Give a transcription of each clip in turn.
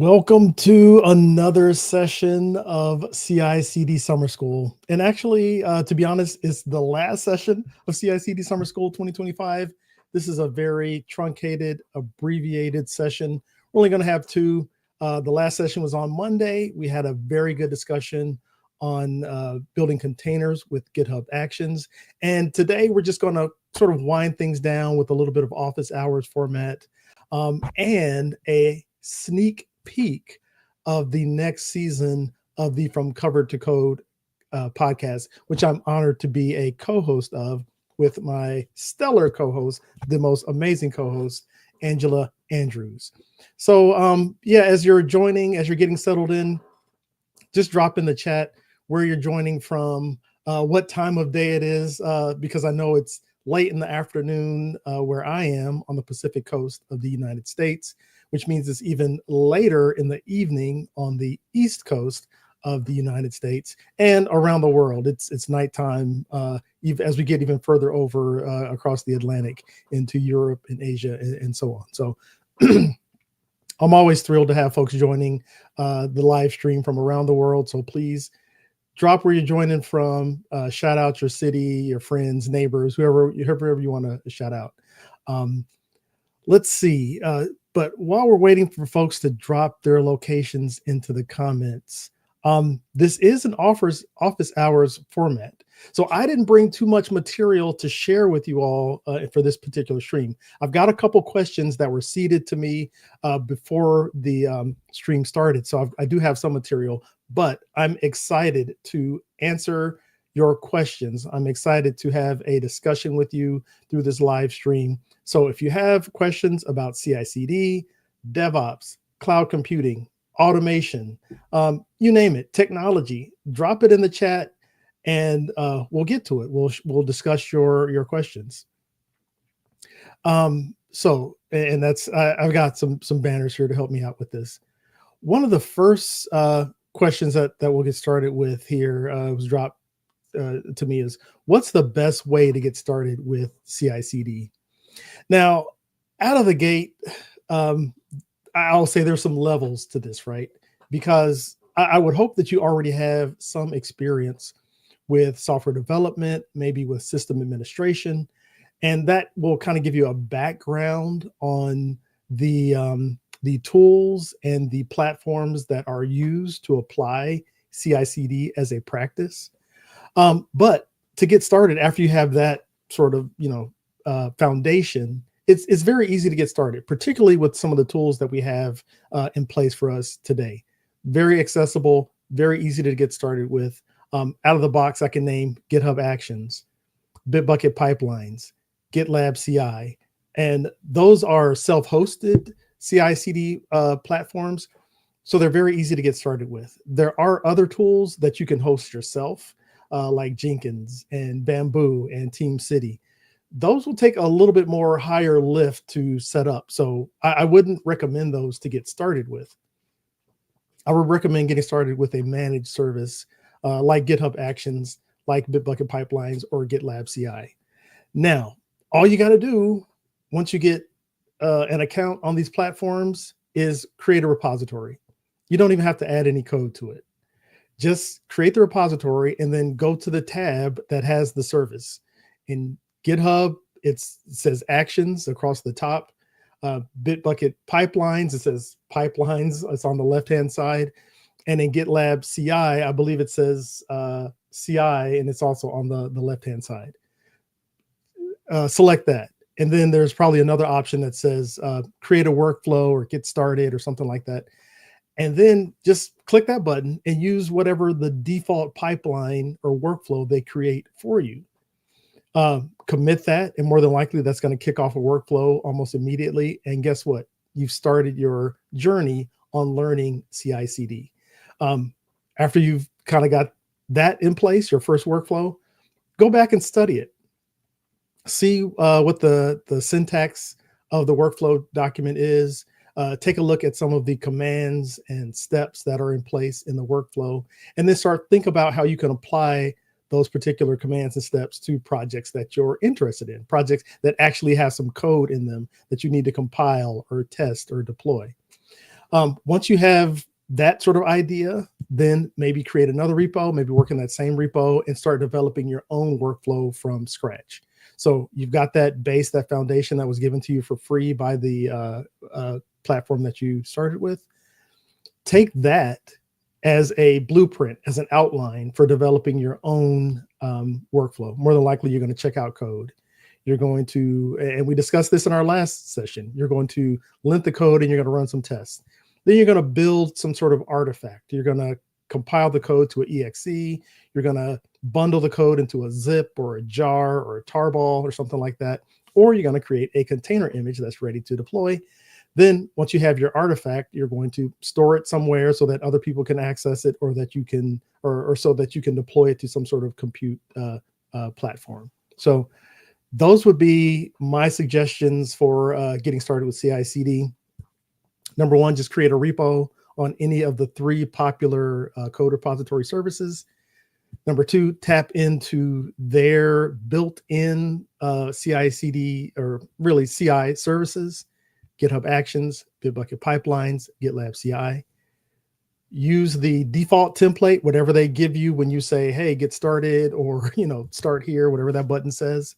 Welcome to another session of CICD Summer School. And actually, to be honest, it's the last session of CICD Summer School 2025. This is a very truncated, abbreviated session. We're only going to have two. The last session was on Monday. We had a very good discussion on building containers with GitHub Actions. And today we're just going to sort of wind things down with a little bit of office hours format and a sneak peek of the next season of the From Cover to Code podcast, which I'm honored to be a co-host of with my stellar co-host, the most amazing co-host, Angela Andrews. So yeah, as you're getting settled in, just drop in the chat where you're joining from, what time of day it is, because I know it's late in the afternoon where I am on the Pacific coast of the United States, which means it's even later in the evening on the East Coast of the United States and around the world. It's nighttime as we get even further over across the Atlantic into Europe and Asia and so on. So I'm always thrilled to have folks joining the live stream from around the world. So please drop where you're joining from, shout out your city, your friends, neighbors, whoever you want to shout out. Let's see. But while we're waiting for folks to drop their locations into the comments, this is an office hours format. So I didn't bring too much material to share with you all for this particular stream. I've got a couple questions that were seeded to me before the stream started. So I do have some material, but I'm excited to answer your questions. I'm excited to have a discussion with you through this live stream. So if you have questions about CI/CD, DevOps, cloud computing, automation, you name it, technology, drop it in the chat and we'll get to it. We'll discuss your questions. So, and that's, I've got some banners here to help me out with this. One of the first questions that we'll get started with here was dropped to me is, what's the best way to get started with CI/CD? Now, out of the gate, I'll say there's some levels to this, right? Because I would hope that you already have some experience with software development, maybe with system administration, and that will kind of give you a background on the tools and the platforms that are used to apply CI/CD as a practice. But to get started, after you have that sort of, foundation, it's very easy to get started, particularly with some of the tools that we have in place for us today. Very accessible, very easy to get started with. Out of the box, I can name GitHub Actions, Bitbucket Pipelines, GitLab CI, and those are self-hosted CI/CD platforms, so they're very easy to get started with. There are other tools that you can host yourself, like Jenkins and Bamboo and TeamCity. Those will take a little bit more higher lift to set up. So I wouldn't recommend those to get started with. I would recommend getting started with a managed service like GitHub Actions, like Bitbucket Pipelines, or GitLab CI. Now, all you got to do once you get an account on these platforms is create a repository. You don't even have to add any code to it. Just create the repository and then go to the tab that has the service. In GitHub, it says Actions across the top. Bitbucket Pipelines, it says Pipelines. It's on the left-hand side. And in GitLab CI, I believe it says CI, and it's also on the left-hand side. Select that. And then there's probably another option that says create a workflow or get started or something like that. And then just click that button and use whatever the default pipeline or workflow they create for you. Commit that, and more than likely that's going to kick off a workflow almost immediately. And guess what? You've started your journey on learning CI/CD. After you've kind of got that in place, your first workflow, go back and study it. See what the syntax of the workflow document is. Take a look at some of the commands and steps that are in place in the workflow, and then think about how you can apply those particular commands and steps to projects that you're interested in, projects that actually have some code in them that you need to compile or test or deploy. Once you have that sort of idea, then maybe create another repo, maybe work in that same repo and start developing your own workflow from scratch. So you've got that base, that foundation that was given to you for free by the platform that you started with. Take that as a blueprint, as an outline for developing your own workflow. More than likely, you're going to check out code. You're going to, and we discussed this in our last session, you're going to lint the code and you're going to run some tests. Then you're going to build some sort of artifact. You're going to compile the code to an exe. You're going to bundle the code into a zip or a jar or a tarball or something like that. Or you're going to create a container image that's ready to deploy. Then once you have your artifact, you're going to store it somewhere so that other people can access it, or that you can, or so that you can deploy it to some sort of compute platform. So those would be my suggestions for getting started with CI/CD. Number one, just create a repo on any of the 3 popular code repository services. Number 2, tap into their built-in CI/CD, or really CI services, GitHub Actions, Bitbucket Pipelines, GitLab CI. Use the default template, whatever they give you when you say, hey, get started, or start here, whatever that button says.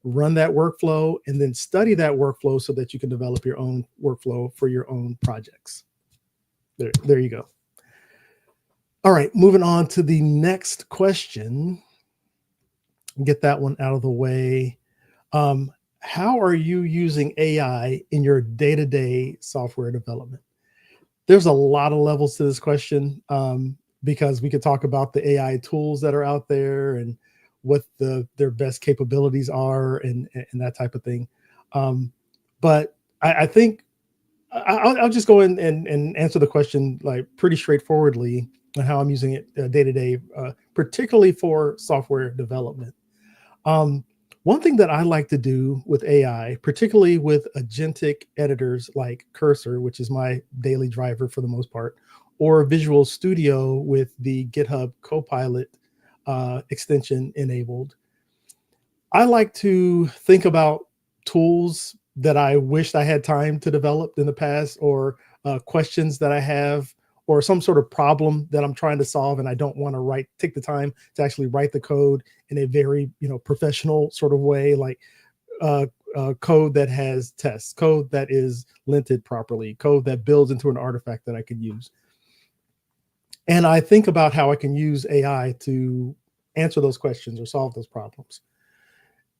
Run that workflow and then study that workflow so that you can develop your own workflow for your own projects. There you go. All right, moving on to the next question. Get that one out of the way. How are you using AI in your day-to-day software development? There's a lot of levels to this question, because we could talk about the AI tools that are out there and what their best capabilities are and that type of thing. But I think I'll just go in and answer the question like pretty straightforwardly on how I'm using it day to day, particularly for software development. One thing that I like to do with AI, particularly with agentic editors like Cursor, which is my daily driver for the most part, or Visual Studio with the GitHub Copilot extension enabled, I like to think about tools that I wished I had time to develop in the past, or questions that I have, or some sort of problem that I'm trying to solve and I don't want to take the time to actually write the code in a very professional sort of way, like code that has tests, code that is linted properly, code that builds into an artifact that I can use. And I think about how I can use AI to answer those questions or solve those problems.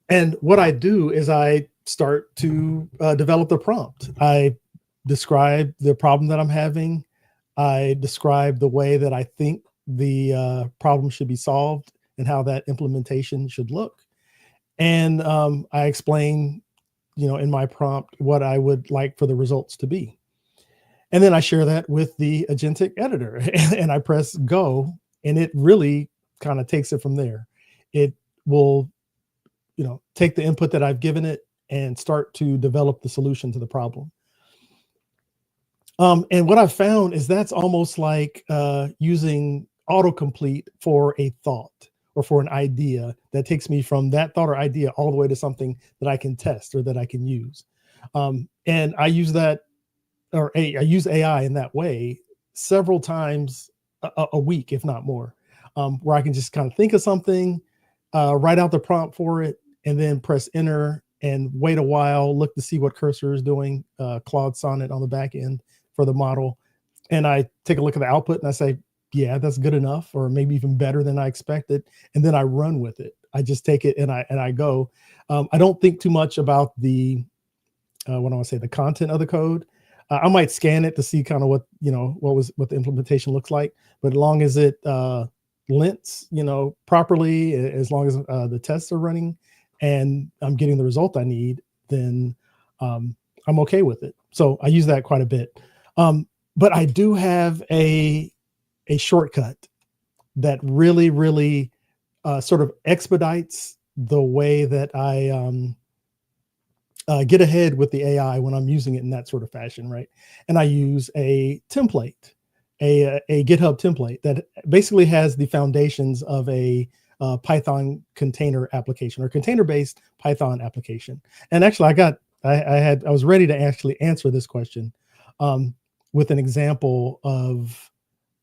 And what I do is I start to develop the prompt. I describe the problem that I'm having. I describe the way that I think the problem should be solved and how that implementation should look. And I explain, in my prompt what I would like for the results to be. And then I share that with the agentic editor and I press go, and it really kind of takes it from there. It will, take the input that I've given it and start to develop the solution to the problem. And what I've found is that's almost like using autocomplete for a thought or for an idea that takes me from that thought or idea all the way to something that I can test or that I can use. And I use that, I use AI in that way several times a week, if not more, where I can just kind of think of something, write out the prompt for it, and then press enter and wait a while, look to see what Cursor is doing, Claude Sonnet on the back end for the model. And I take a look at the output and I say, yeah, that's good enough, or maybe even better than I expected. And then I run with it. I just take it and I go. I don't think too much about the, what do I say, the content of the code. I might scan it to see kind of what the implementation looks like. But as long as it lints, properly, as long as the tests are running and I'm getting the result I need, then I'm okay with it. So I use that quite a bit. But I do have a shortcut that really, really sort of expedites the way that I get ahead with the AI when I'm using it in that sort of fashion, right? And I use a template, a GitHub template that basically has the foundations of a Python container application or container-based Python application. And actually, I was ready to actually answer this question. with an example of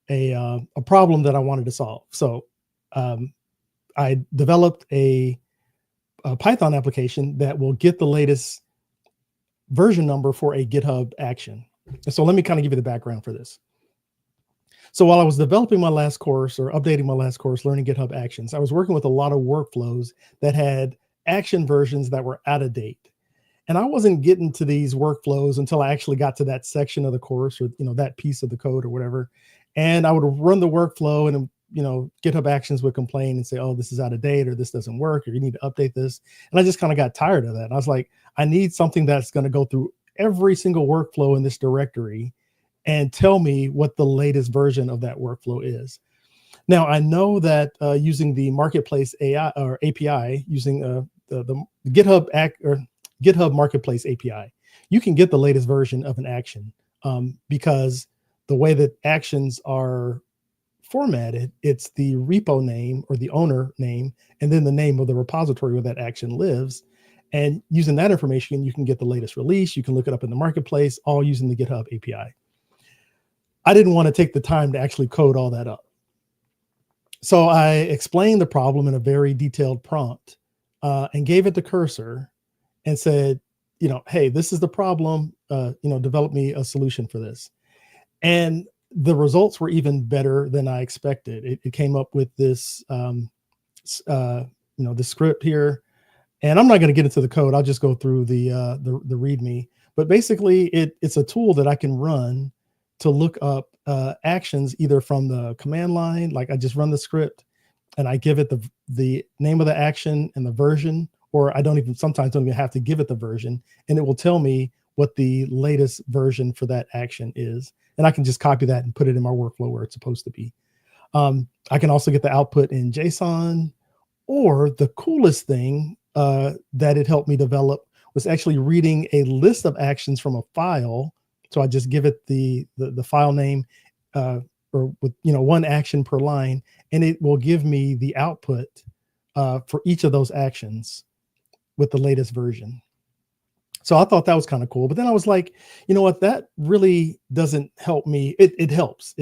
a problem that I wanted to solve. So I developed a Python application that will get the latest version number for a GitHub action. So let me kind of give you the background for this. So while I was developing my last course or updating my last course, learning GitHub Actions, I was working with a lot of workflows that had action versions that were out of date. And I wasn't getting to these workflows until I actually got to that section of the course, or that piece of the code or whatever. And I would run the workflow, and GitHub Actions would complain and say, oh, this is out of date, or this doesn't work, or you need to update this. And I just kind of got tired of that. And I was like, I need something that's going to go through every single workflow in this directory and tell me what the latest version of that workflow is. Now, I know that using the Marketplace AI or API, using the GitHub Marketplace API, you can get the latest version of an action because the way that actions are formatted, it's the repo name or the owner name, and then the name of the repository where that action lives. And using that information, you can get the latest release. You can look it up in the Marketplace, all using the GitHub API. I didn't want to take the time to actually code all that up. So I explained the problem in a very detailed prompt and gave it to Cursor and said, hey, this is the problem, develop me a solution for this. And the results were even better than I expected. It came up with this, the script here. And I'm not going to get into the code. I'll just go through the README. But basically, it's a tool that I can run to look up actions either from the command line, like I just run the script and I give it the name of the action and the version, or sometimes don't even have to give it the version, and it will tell me what the latest version for that action is. And I can just copy that and put it in my workflow where it's supposed to be. I can also get the output in JSON, or the coolest thing that it helped me develop was actually reading a list of actions from a file. So I just give it the file name or with one action per line, and it will give me the output for each of those actions with the latest version. So I thought that was kind of cool. But then I was like, you know what, that really doesn't help me. It helps.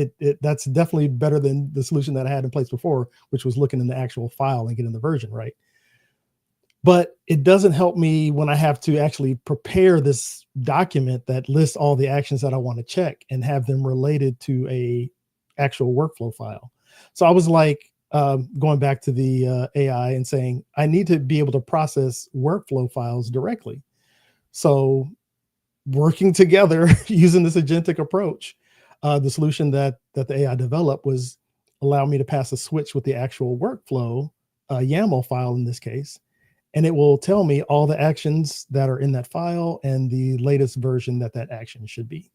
That's definitely better than the solution that I had in place before, which was looking in the actual file and getting the version right. But it doesn't help me when I have to actually prepare this document that lists all the actions that I want to check and have them related to a actual workflow file. So I was like, going back to the AI and saying, I need to be able to process workflow files directly. So working together using this agentic approach, the solution that the AI developed was allow me to pass a switch with the actual workflow YAML file in this case. And it will tell me all the actions that are in that file and the latest version that action should be.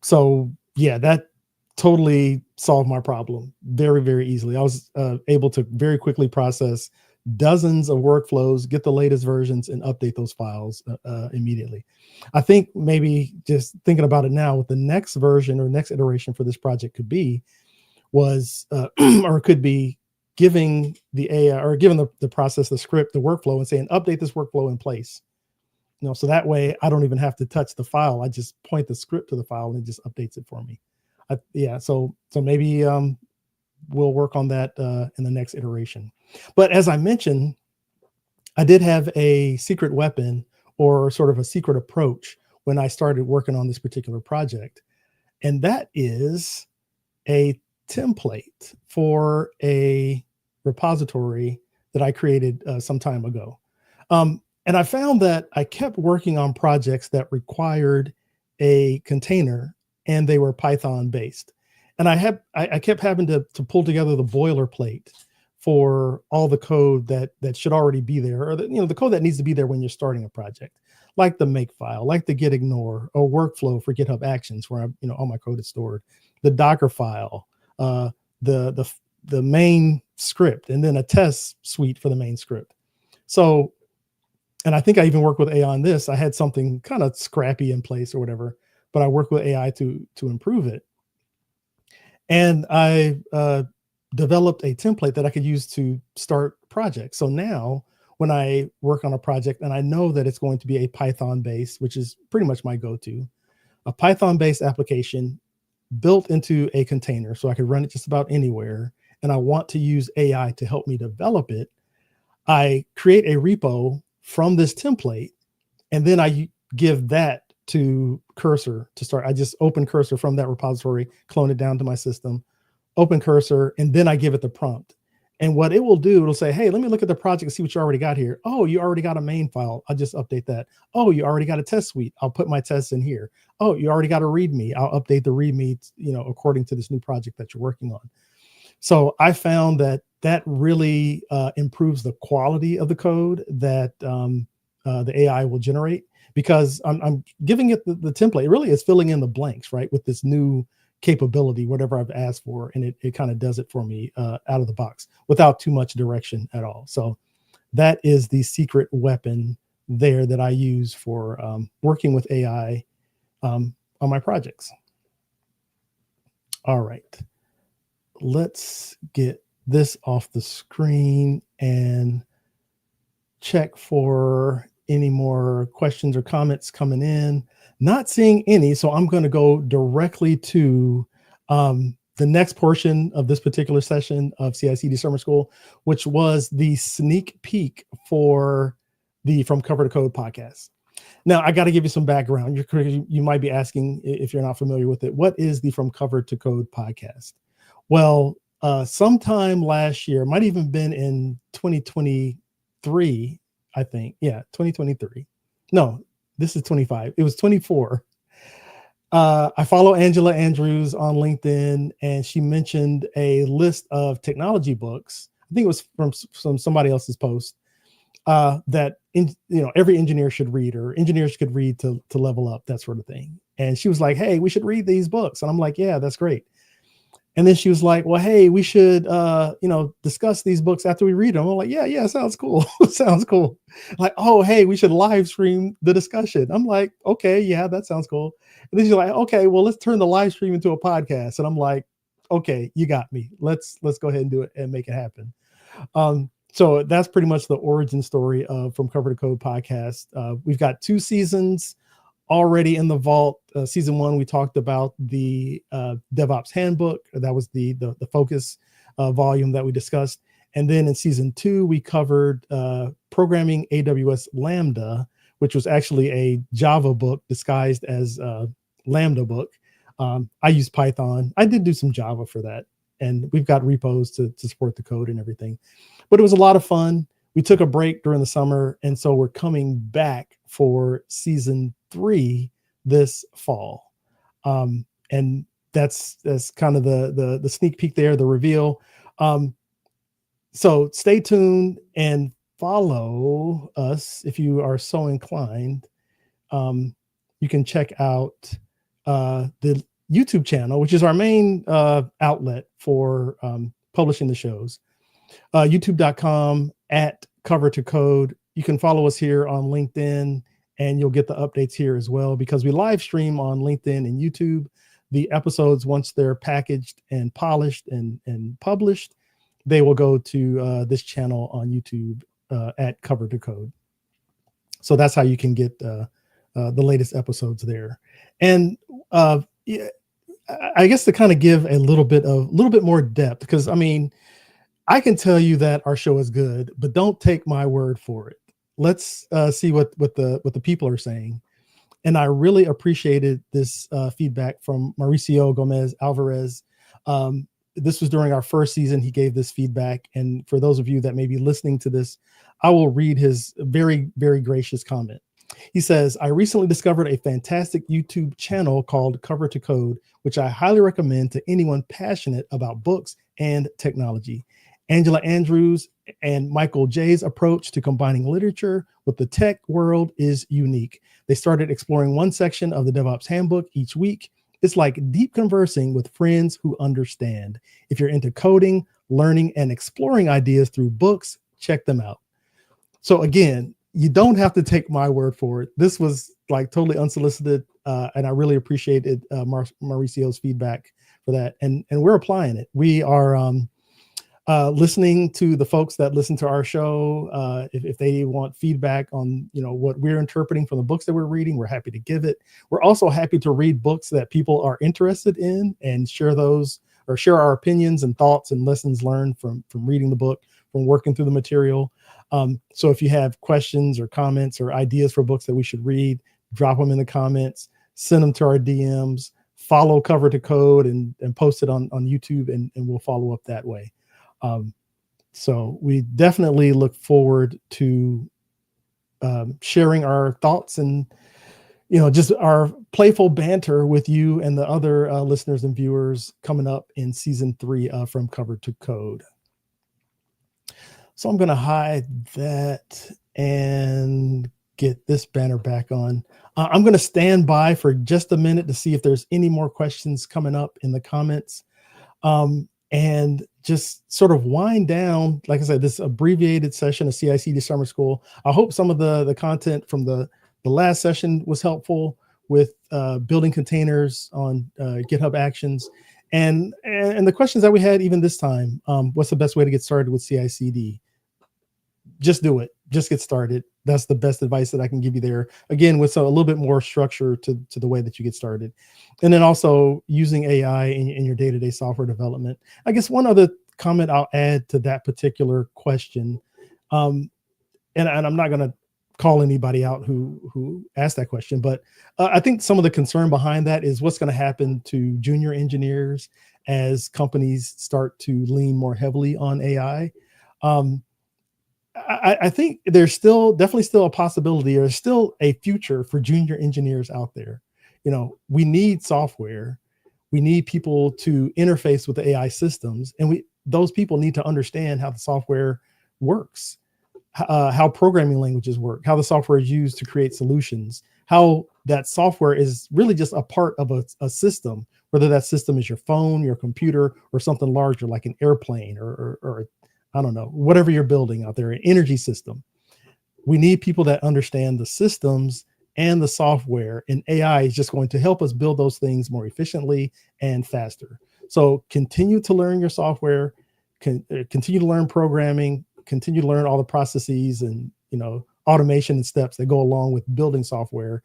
So yeah, that totally solved my problem very, very easily. I was able to very quickly process dozens of workflows, get the latest versions, and update those files immediately. I think maybe just thinking about it now, what the next version or next iteration for this project could be was, or could be, giving the AI or giving the process, the script, the workflow, and saying, update this workflow in place. So that way I don't even have to touch the file. I just point the script to the file and it just updates it for me. So maybe we'll work on that in the next iteration. But as I mentioned, I did have a secret weapon or sort of a secret approach when I started working on this particular project. And that is a template for a repository that I created some time ago. And I found that I kept working on projects that required a container and they were Python based. And I kept having to pull together the boilerplate for all the code that should already be there, or the code that needs to be there when you're starting a project, like the make file, like the git ignore, or workflow for GitHub Actions where all my code is stored, the Docker file, the main script, and then a test suite for the main script. So, and I think I even worked with AI on this. I had something kind of scrappy in place or whatever, but I worked with AI to improve it. And I developed a template that I could use to start projects. So now when I work on a project and I know that it's going to be a Python base, which is pretty much my go-to, a Python-based application built into a container so I could run it just about anywhere, and I want to use AI to help me develop it, I create a repo from this template, and then I give that to Cursor to start. I just open Cursor from that repository, clone it down to my system, open Cursor, and then I give it the prompt. And what it will do, it'll say, hey, let me look at the project and see what you already got here. Oh, you already got a main file. I'll just update that. Oh, you already got a test suite. I'll put my tests in here. Oh, you already got a README. I'll update the README, according to this new project that you're working on. So I found that really improves the quality of the code that the AI will generate, because I'm giving it the template. It really is filling in the blanks, right, with this new capability, whatever I've asked for, and it kind of does it for me out of the box without too much direction at all. So that is the secret weapon there that I use for working with AI on my projects. All right, let's get this off the screen and check for any more questions or comments coming in. Not seeing any, so I'm going to go directly to the next portion of this particular session of CI/CD Summer School, which was the sneak peek for the From Cover to Code podcast. Now, I got to give you some background. You might be asking, if you're not familiar with it, what is the From Cover to Code podcast? Well, sometime last year, might even been in 2023, I think. Yeah, 2023. No, this is 25. It was 24. I follow Angela Andrews on LinkedIn, and she mentioned a list of technology books. I think it was from somebody else's post that every engineer should read, or engineers could read to level up, that sort of thing. And she was like, "Hey, we should read these books." And I'm like, "Yeah, that's great." And then she was like, "Well, hey, we should, discuss these books after we read them." I'm like, yeah, sounds cool. Sounds cool. Like, "Oh, hey, we should live stream the discussion." I'm like, "Okay, yeah, that sounds cool." And then she's like, "Okay, well, let's turn the live stream into a podcast." And I'm like, "Okay, you got me. Let's go ahead and do it and make it happen." So that's pretty much the origin story of From Cover to Code podcast. We've got 2 seasons already in the vault. Season 1, we talked about the DevOps handbook. That was the focus volume that we discussed. And then in season 2, we covered programming AWS Lambda, which was actually a Java book disguised as a Lambda book. I used Python. I did do some Java for that. And we've got repos to support the code and everything. But it was a lot of fun. We took a break during the summer, and so we're coming back for season 3 this fall. And that's kind of the sneak peek there, the reveal. So stay tuned and follow us if you are so inclined. You can check out the YouTube channel, which is our main outlet for publishing the shows. YouTube.com @cover2code. You can follow us here on LinkedIn, and you'll get the updates here as well, because we live stream on LinkedIn and YouTube. The episodes, once they're packaged and polished and published, they will go to this channel on YouTube @cover2code. So that's how you can get the latest episodes there. And I guess to kind of give a little bit more depth, because I mean, I can tell you that our show is good, but don't take my word for it. Let's see what the people are saying. And I really appreciated this feedback from Mauricio Gomez Alvarez. This was during our first season. He gave this feedback. And for those of you that may be listening to this, I will read his very, very gracious comment. He says, "I recently discovered a fantastic YouTube channel called Cover to Code, which I highly recommend to anyone passionate about books and technology. Angela Andrews and Michael J's approach to combining literature with the tech world is unique. They started exploring one section of the DevOps handbook each week. It's like deep conversing with friends who understand. If you're into coding, learning, and exploring ideas through books, check them out." So again, you don't have to take my word for it. This was like totally unsolicited, and I really appreciated Mauricio's feedback for that. And we're applying it. We are listening to the folks that listen to our show. If they want feedback on, what we're interpreting from the books that we're reading, we're happy to give it. We're also happy to read books that people are interested in and share those, or share our opinions and thoughts and lessons learned from reading the book, from working through the material. So if you have questions or comments or ideas for books that we should read, drop them in the comments, send them to our DMs, follow Cover to Code, and post it on YouTube, and we'll follow up that way. So we definitely look forward to sharing our thoughts and, just our playful banter with you and the other listeners and viewers coming up in season 3 From Cover to Code. So I'm going to hide that and get this banner back on. I'm going to stand by for just a minute to see if there's any more questions coming up in the comments. And just sort of wind down, like I said, this abbreviated session of CI/CD Summer School. I hope some of the content from the last session was helpful with building containers on GitHub Actions. And the questions that we had even this time, what's the best way to get started with CI/CD? Just do it. Just get started. That's the best advice that I can give you there. Again, with a little bit more structure to the way that you get started. And then also using AI in your day-to-day software development. I guess one other comment I'll add to that particular question, and I'm not going to call anybody out who asked that question, but I think some of the concern behind that is what's going to happen to junior engineers as companies start to lean more heavily on AI. I think there's definitely still a possibility, or still a future for junior engineers out there. We need software. We need people to interface with the AI systems, and those people need to understand how the software works, how programming languages work, how the software is used to create solutions, how that software is really just a part of a system, whether that system is your phone, your computer, or something larger like an airplane or I don't know, whatever you're building out there, an energy system. We need people that understand the systems and the software, and AI is just going to help us build those things more efficiently and faster. So continue to learn your software, continue to learn programming, continue to learn all the processes and, automation and steps that go along with building software,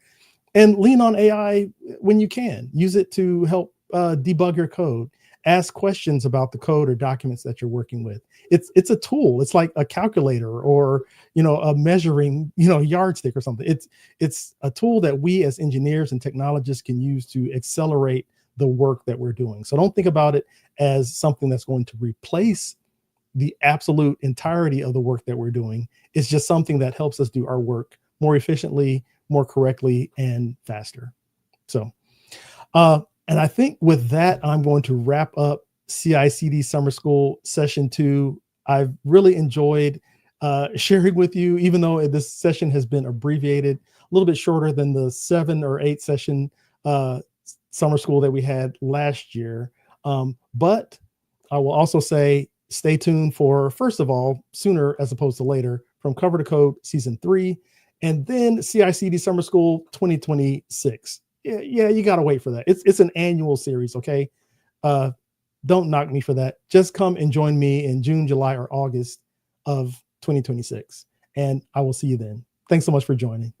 and lean on AI when you can. Use it to help debug your code. Ask questions about the code or documents that you're working with. It's a tool. It's like a calculator or, a measuring, yardstick or something. It's a tool that we as engineers and technologists can use to accelerate the work that we're doing. So don't think about it as something that's going to replace the absolute entirety of the work that we're doing. It's just something that helps us do our work more efficiently, more correctly, and faster. So, and I think with that, I'm going to wrap up CI/CD Summer School Session 2. I've really enjoyed sharing with you, even though this session has been abbreviated, a little bit shorter than the 7 or 8 session summer school that we had last year. But I will also say, stay tuned for, first of all, sooner as opposed to later, From Cover to Code Season 3, and then CI/CD Summer School 2026. Yeah, you got to wait for that. It's an annual series, okay? Don't knock me for that. Just come and join me in June, July, or August of 2026, and I will see you then. Thanks so much for joining.